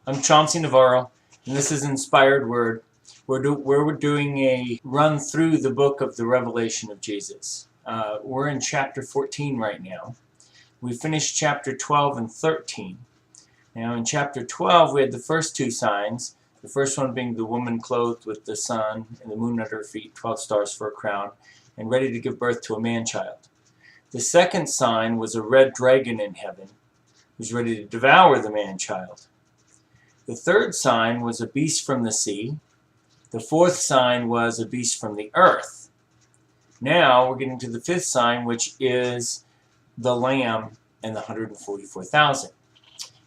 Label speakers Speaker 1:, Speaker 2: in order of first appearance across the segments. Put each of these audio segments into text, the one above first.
Speaker 1: I'm Chauncey Navarro, and this is Inspired Word. We're doing a run through the book of the Revelation of Jesus. We're in chapter 14 right now. We finished chapter 12 and 13. Now in chapter 12 we had the first two signs, the first one being the woman clothed with the sun and the moon at her feet, 12 stars for a crown, and ready to give birth to a man-child. The second sign was a red dragon in heaven, who's ready to devour the man-child. The third sign was a beast from the sea. The fourth sign was a beast from the earth. Now we're getting to the fifth sign, which is the Lamb and the 144,000.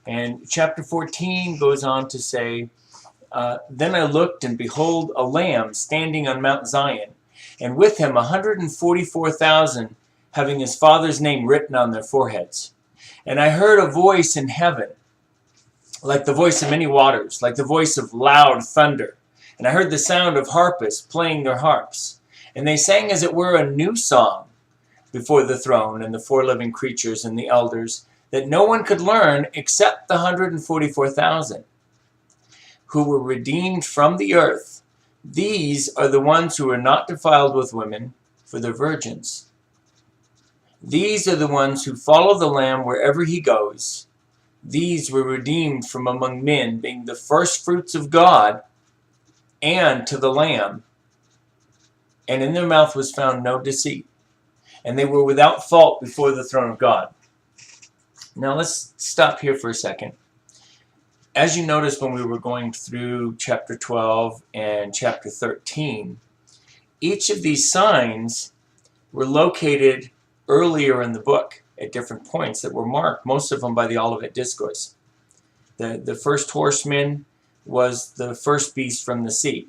Speaker 1: And chapter 14 goes on to say, Then I looked, and behold, a Lamb standing on Mount Zion, and with him 144,000, having his Father's name written on their foreheads. And I heard a voice in heaven, like the voice of many waters, like the voice of loud thunder. And I heard the sound of harpists playing their harps. And they sang as it were a new song before the throne and the four living creatures and the elders, that no one could learn except the 144,000, who were redeemed from the earth. These are the ones who are not defiled with women, for they're virgins. These are the ones who follow the Lamb wherever he goes. These were redeemed from among men, being the first fruits of God and to the Lamb. And in their mouth was found no deceit. And they were without fault before the throne of God. Now let's stop here for a second. As you noticed when we were going through chapter 12 and chapter 13, each of these signs were located earlier in the book at different points that were marked, most of them by the Olivet Discourse. The first horseman was the first beast from the sea.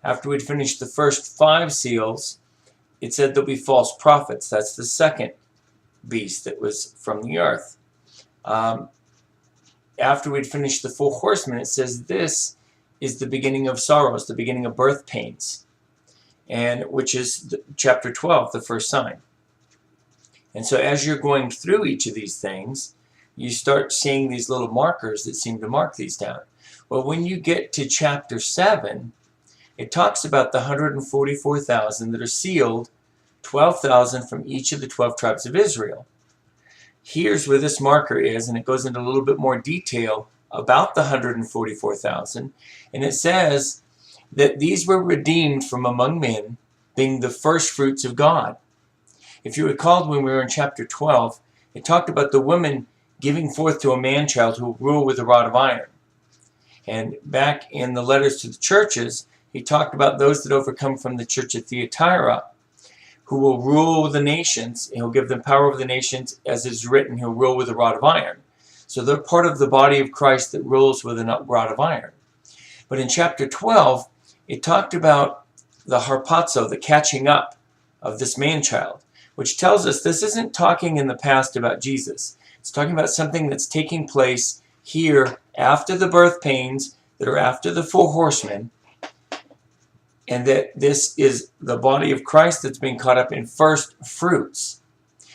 Speaker 1: After we'd finished the first 5 seals, it said there'll be false prophets. That's the second beast that was from the earth. After we'd finished the 4 horsemen, it says this is the beginning of sorrows, the beginning of birth pains, and which is chapter 12, the first sign. And so as you're going through each of these things, you start seeing these little markers that seem to mark these down. Well, when you get to chapter 7, it talks about the 144,000 that are sealed, 12,000 from each of the 12 tribes of Israel. Here's where this marker is, and it goes into a little bit more detail about the 144,000. And it says that these were redeemed from among men, being the first fruits of God. If you recall when we were in chapter 12, it talked about the woman giving forth to a man-child who will rule with a rod of iron. And back in the letters to the churches, he talked about those that overcome from the church of Thyatira, who will rule the nations. He'll give them power over the nations, as is written, he'll rule with a rod of iron. So they're part of the body of Christ that rules with a rod of iron. But in chapter 12, it talked about the harpazo, the catching up of this man-child, which tells us this isn't talking in the past about Jesus. It's talking about something that's taking place here after the birth pains that are after the 4 horsemen, and that this is the body of Christ that's being caught up in first fruits.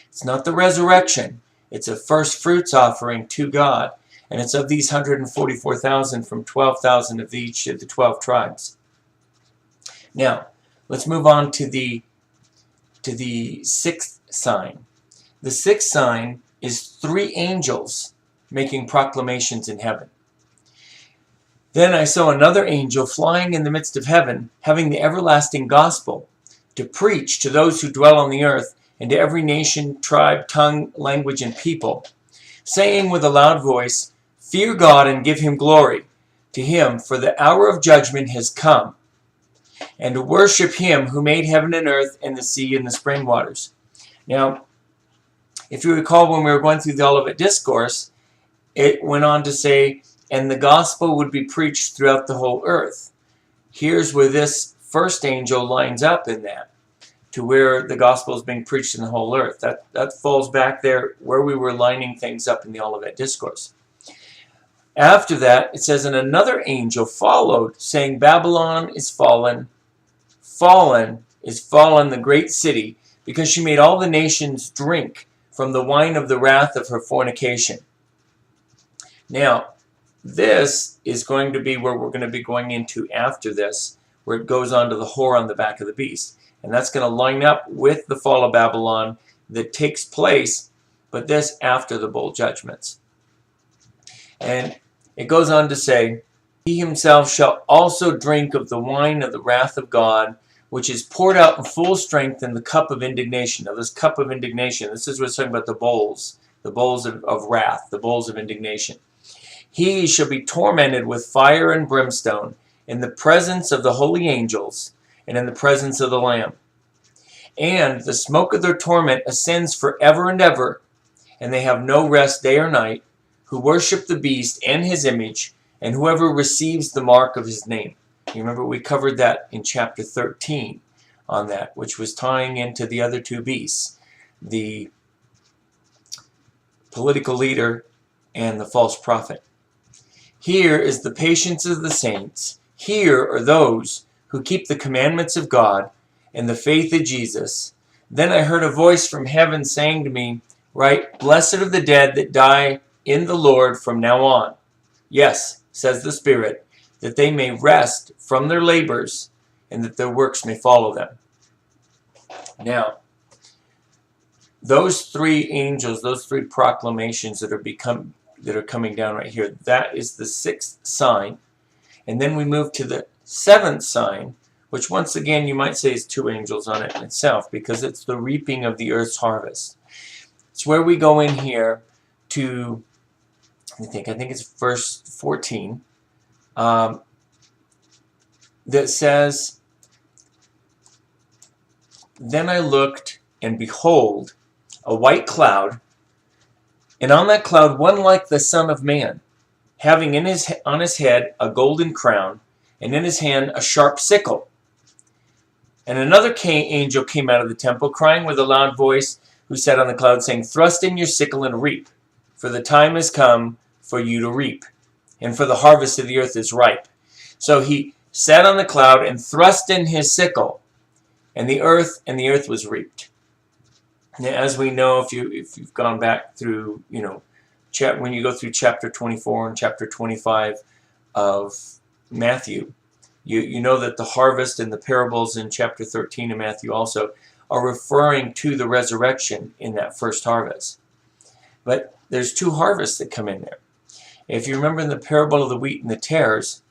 Speaker 1: It's not the resurrection. It's a first fruits offering to God, and it's of these 144,000 from 12,000 of each of the 12 tribes. Now, let's move on to the 6th sign. The 6th sign is 3 angels making proclamations in heaven. Then I saw another angel flying in the midst of heaven, having the everlasting gospel, to preach to those who dwell on the earth, and to every nation, tribe, tongue, language, and people, saying with a loud voice, Fear God and give him glory, to him, for the hour of judgment has come, and to worship him who made heaven and earth and the sea and the spring waters. Now, if you recall when we were going through the Olivet Discourse, it went on to say, and the gospel would be preached throughout the whole earth. Here's where this first angel lines up in that, to where the gospel is being preached in the whole earth. That falls back there where we were lining things up in the Olivet Discourse. After that, it says, and another angel followed, saying, Babylon is fallen, fallen is fallen the great city, because she made all the nations drink from the wine of the wrath of her fornication. Now, this is going to be where we're going to be going into after this, where it goes on to the whore on the back of the beast. And that's going to line up with the fall of Babylon that takes place, but this after the bowl judgments. And it goes on to say, he himself shall also drink of the wine of the wrath of God, which is poured out in full strength in the cup of indignation. Now this cup of indignation, this is what's talking about the bowls of wrath, the bowls of indignation. He shall be tormented with fire and brimstone in the presence of the holy angels and in the presence of the Lamb. And the smoke of their torment ascends forever and ever, and they have no rest day or night, who worship the beast and his image, and whoever receives the mark of his name. You remember we covered that in chapter 13 on that, which was tying into the other two beasts, the political leader and the false prophet. Here is the patience of the saints. Here are those who keep the commandments of God and the faith of Jesus. Then I heard a voice from heaven saying to me, "Write, blessed are the dead that die in the Lord from now on. Yes, says the Spirit, that they may rest from their labors and that their works may follow them." Now, those three angels, those three proclamations that are coming down right here, that is the sixth sign. And then we move to the seventh sign, which once again you might say is two angels on it in itself, because it's the reaping of the earth's harvest. It's where we go in here to, I think it's verse 14, that says, "Then I looked, and behold, a white cloud, and on that cloud one like the Son of Man, having on his head a golden crown, and in his hand a sharp sickle. And another angel came out of the temple, crying with a loud voice, who sat on the cloud, saying, Thrust in your sickle and reap, for the time has come for you to reap, and for the harvest of the earth is ripe." So he sat on the cloud and thrust in his sickle, and the earth was reaped. Now, as we know, if you've gone back through, when you go through chapter 24 and chapter 25 of Matthew, you know that the harvest and the parables in chapter 13 of Matthew also are referring to the resurrection in that first harvest. But there's two harvests that come in there. If you remember in the parable of the wheat and the tares,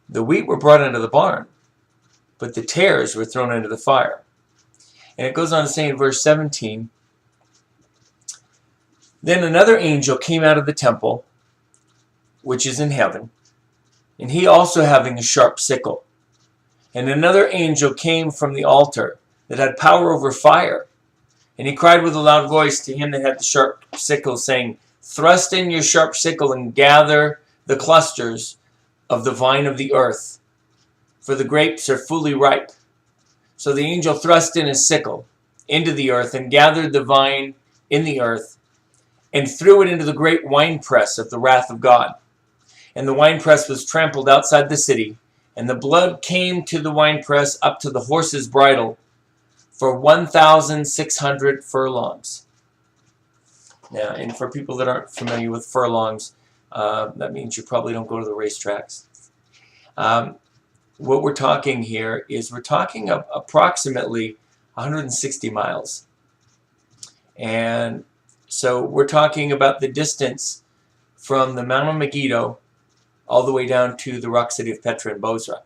Speaker 1: the wheat were brought into the barn, but the tares were thrown into the fire. And it goes on to say in verse 17, "Then another angel came out of the temple, which is in heaven, and he also having a sharp sickle. And another angel came from the altar that had power over fire. And he cried with a loud voice to him that had the sharp sickle, saying, Thrust in your sharp sickle and gather the clusters of the vine of the earth, for the grapes are fully ripe. So the angel thrust in his sickle into the earth and gathered the vine in the earth and threw it into the great winepress of the wrath of God. And the winepress was trampled outside the city, and the blood came to the winepress up to the horse's bridle for 1,600 furlongs." Now, and for people that aren't familiar with furlongs, that means you probably don't go to the racetracks. What we're talking here is we're talking of approximately 160 miles. And so we're talking about the distance from the Mount of Megiddo all the way down to the rock city of Petra and Bozrah.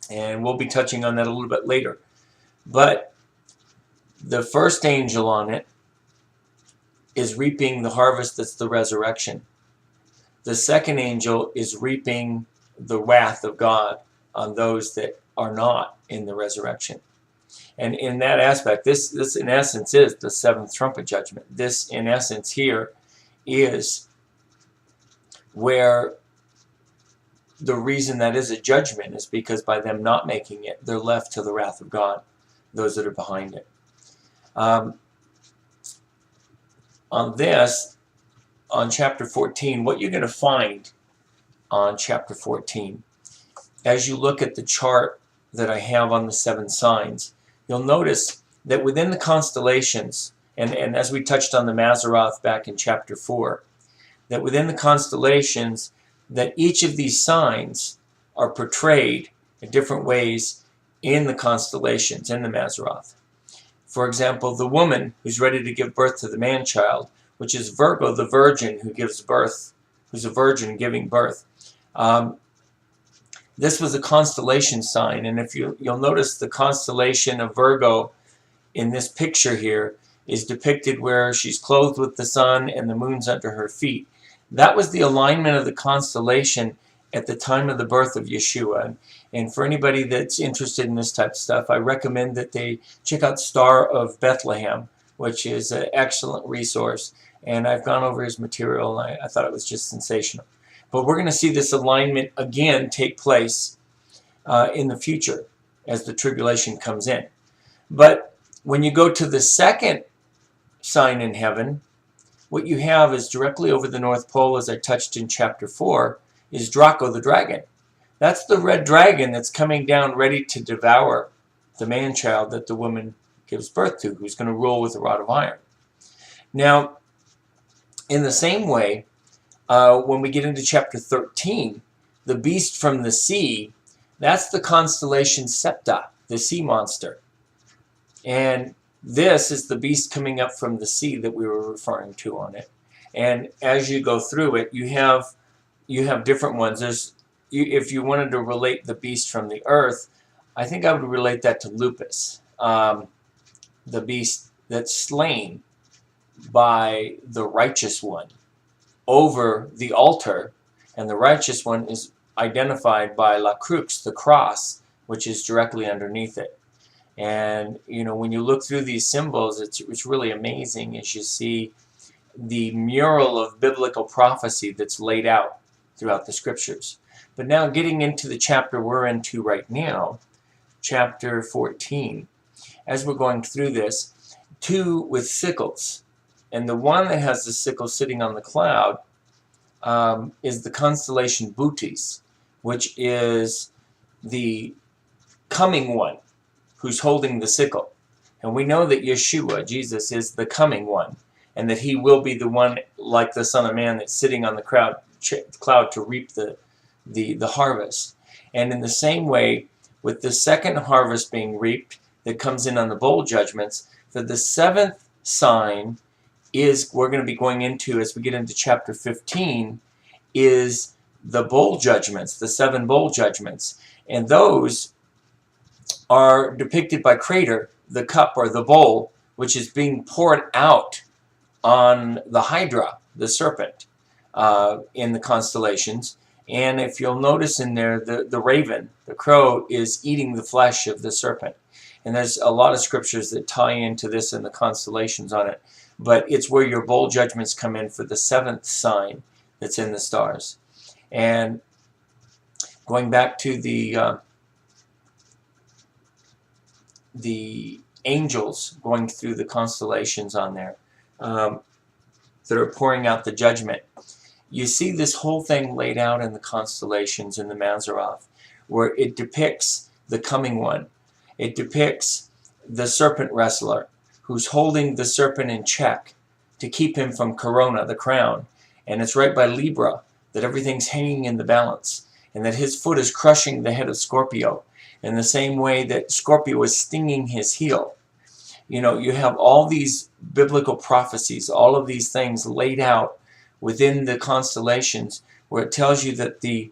Speaker 1: And we'll be touching on that a little bit later. But the first angel on it is reaping the harvest that's the resurrection. The second angel is reaping the wrath of God on those that are not in the resurrection. And in that aspect, this in essence is the seventh trumpet judgment. This in essence here is where the reason that is a judgment is because by them not making it, they're left to the wrath of God, those that are behind it. On chapter 14, what you're going to find on chapter 14, as you look at the chart that I have on the seven signs, you'll notice that within the constellations, and as we touched on the Mazzaroth back in chapter 4, that within the constellations, that each of these signs are portrayed in different ways in the constellations, in the Mazzaroth. For example, the woman who's ready to give birth to the man-child, which is Virgo, the virgin who gives birth, who's a virgin giving birth. This was a constellation sign, and if you'll notice the constellation of Virgo in this picture here is depicted where she's clothed with the sun and the moon's under her feet. That was the alignment of the constellation at the time of the birth of Yeshua. And for anybody that's interested in this type of stuff, I recommend that they check out Star of Bethlehem, which is an excellent resource. And I've gone over his material, and I thought it was just sensational. But we're going to see this alignment again take place in the future as the tribulation comes in. But when you go to the second sign in heaven, what you have is directly over the North Pole, as I touched in chapter 4, is Draco the dragon. That's the red dragon that's coming down ready to devour the man-child that the woman gives birth to, who's going to rule with a rod of iron. Now, in the same way, when we get into chapter 13, the beast from the sea, that's the constellation Septa, the sea monster. And this is the beast coming up from the sea that we were referring to on it. And as you go through it, you have different ones. If you wanted to relate the beast from the earth, I think I would relate that to Lupus, the beast that's slain by the righteous one over the altar, and the righteous one is identified by La Crux, the cross, which is directly underneath it. And when you look through these symbols, it's really amazing as you see the mural of biblical prophecy that's laid out throughout the scriptures. But now getting into the chapter we're into right now, chapter 14, as we're going through this, 2 with sickles. And the one that has the sickle sitting on the cloud is the constellation Bootes, which is the coming one who's holding the sickle. And we know that Yeshua, Jesus, is the coming one, and that he will be the one like the Son of Man that's sitting on the cloud to reap the harvest. And in the same way, with the second harvest being reaped that comes in on the bowl judgments, for the 7th sign is, we're going to be going into as we get into chapter 15, is the bowl judgments, the 7 bowl judgments. And those are depicted by Crater, the cup or the bowl, which is being poured out on the Hydra, the serpent, in the constellations. And if you'll notice in there, the raven, the crow, is eating the flesh of the serpent. And there's a lot of scriptures that tie into this and the constellations on it. But it's where your bowl judgments come in for the 7th sign that's in the stars. And going back to the angels going through the constellations on there that are pouring out the judgment. You see this whole thing laid out in the constellations in the Mazzaroth, where it depicts the coming one. It depicts the serpent wrestler who's holding the serpent in check to keep him from Corona, the crown. And it's right by Libra that everything's hanging in the balance, and that his foot is crushing the head of Scorpio in the same way that Scorpio is stinging his heel. You have all these biblical prophecies, all of these things laid out within the constellations, where it tells you that the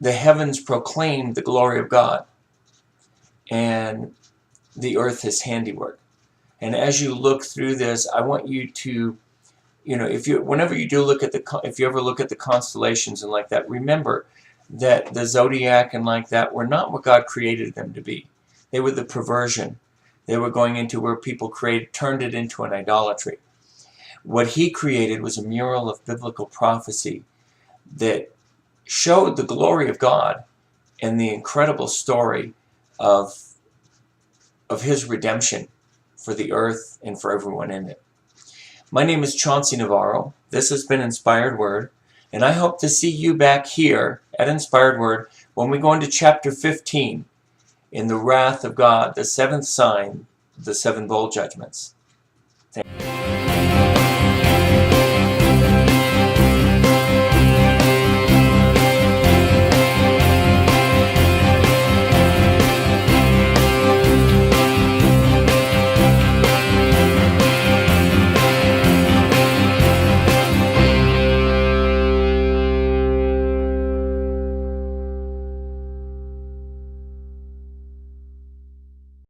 Speaker 1: heavens proclaim the glory of God, and the earth his handiwork. And as you look through this, I want you to, if you ever look at the constellations and like that, remember that the zodiac and like that were not what God created them to be. They were the perversion. They were going into where people turned it into an idolatry. What he created was a mural of biblical prophecy that showed the glory of God and the incredible story of his redemption for the earth and for everyone in it. My name is Chauncey Navarro. This has been Inspired Word, and I hope to see you back here at Inspired Word when we go into chapter 15 in the wrath of God, the 7th sign, the 7 bowl judgments.